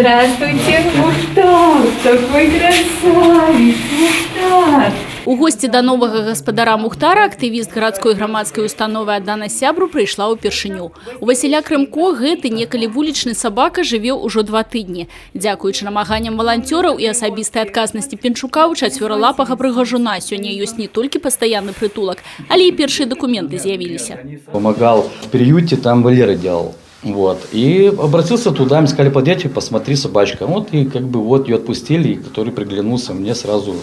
Здравствуйте, Мухтар! Такой красавец, Мухтар! У госці да новага гаспадара Мухтара актывіст гарадской грамадскай установы «Аддана сябру» прыйшла ўпершыню. У Васіля Крымко гэты некалі вулічны сабака жыве ўжо 2 тыдні. Дзякуючы намаганням валанцёраў і асабістай адказнасці Пенчука у чацвёралапага прыгажуна сёння ёсць не толькі пастаянны прытулак, але і першыя дакументы з'явіліся. Помогал в приюте, там Валера делал. Вот. И обратился туда, мне сказали, подъедь, посмотри, собачка. Вот, и как бы вот ее отпустили, и который приглянулся, мне сразу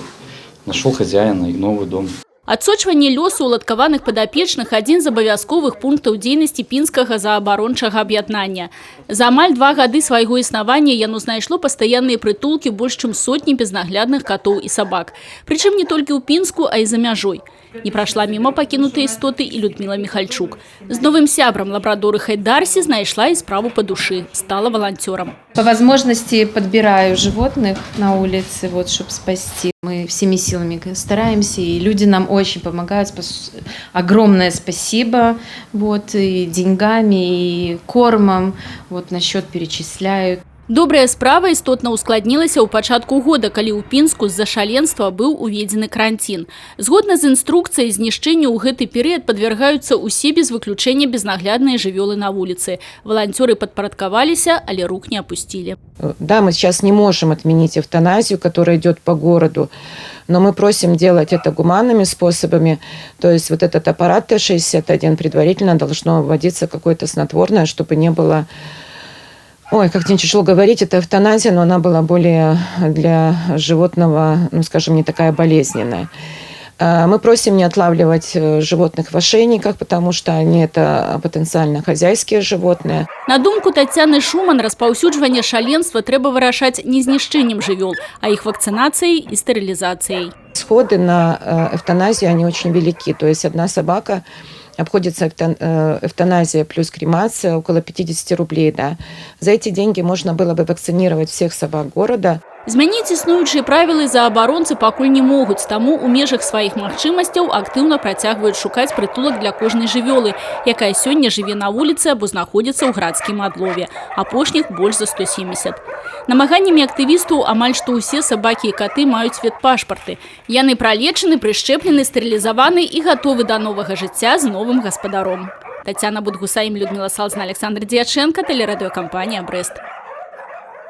нашел хозяина и новый дом. Адсочванне лёсу уладкаваных падапечных – адзін з абавязковых пунктаў дзейнасці пінскага заабарончага аб'яднання. За амаль 2 гады свайго існавання яно знайшло пастаянныя прытулкі больш чым сотні безнаглядных катоў і сабак. Прычым не толькі ў Пінску, а і за мяжой. Не прайшла міма пакінутыя істоты і Людмила Михальчук. З новым сябрам лабрадоры Хайдарси знайшла і справу по душы, стала волонтером. По возможности подбираю животных на улице, вот, чтобы спасти. Мы всеми силами стараемся, и люди нам очень помогают. Огромное спасибо, вот, и деньгами, и кормом, вот, на счет перечисляют. Добрая справа істотна ускладнілася ў пачатку года, калі ў Пінску з-за шаленства быў уведзены карантин. Згодна з інструкцыяй, знішчэнню ў гэты перыяд падвяргаюцца ўсе без выключэння безнаглядныя жывёлы на вуліцы. Валанцёры падпарадкаваліся, але рук не опустили. Да, мы сейчас не можем отменить эвтаназию, которая идет по городу, но мы просим делать это гуманными способами. То есть вот этот аппарат Т-61 предварительно должно вводиться какое-то снотворное, чтобы не было... Ой, как не тяжело говорить, это эвтаназия, но она была более для животного, ну, скажем, не такая болезненная. Мы просим не отлавливать животных в ошейниках, потому что они это потенциально хозяйские животные. На думку Тацяны Шуман, распаўсюджванне шаленства трэба вырашаць не знішчэннем жывёл, а іх вакцинацией и стерилизацией. Сходы на эвтаназию, они очень велики. То есть одна собака... Обходится эвтаназия плюс кремация около 50 рублей. Да. За эти деньги можно было бы вакцинировать всех собак города. Змяніць існуючыя правілы заабаронцы пакуль не могуць, таму ў межах сваіх магчымасцяў актыўна працягваюць шукаць прытулак для кожнай жывёлы, якая сёння жыве на вуліцы або знаходзіцца ў градскім адлове. Апошніх больш за 170. Намаганнямі актывістаў амаль што ўсе сабакі і каты маюць ветпашпарты. Яны пралечаны, прышчэплены, стэрылізаваны і гатовы да новага жыцця з новым гаспадаром. Тацяна Будгусаім, Людмила Салзна, Александр Дьяченко, телерадиокомпания «Брест».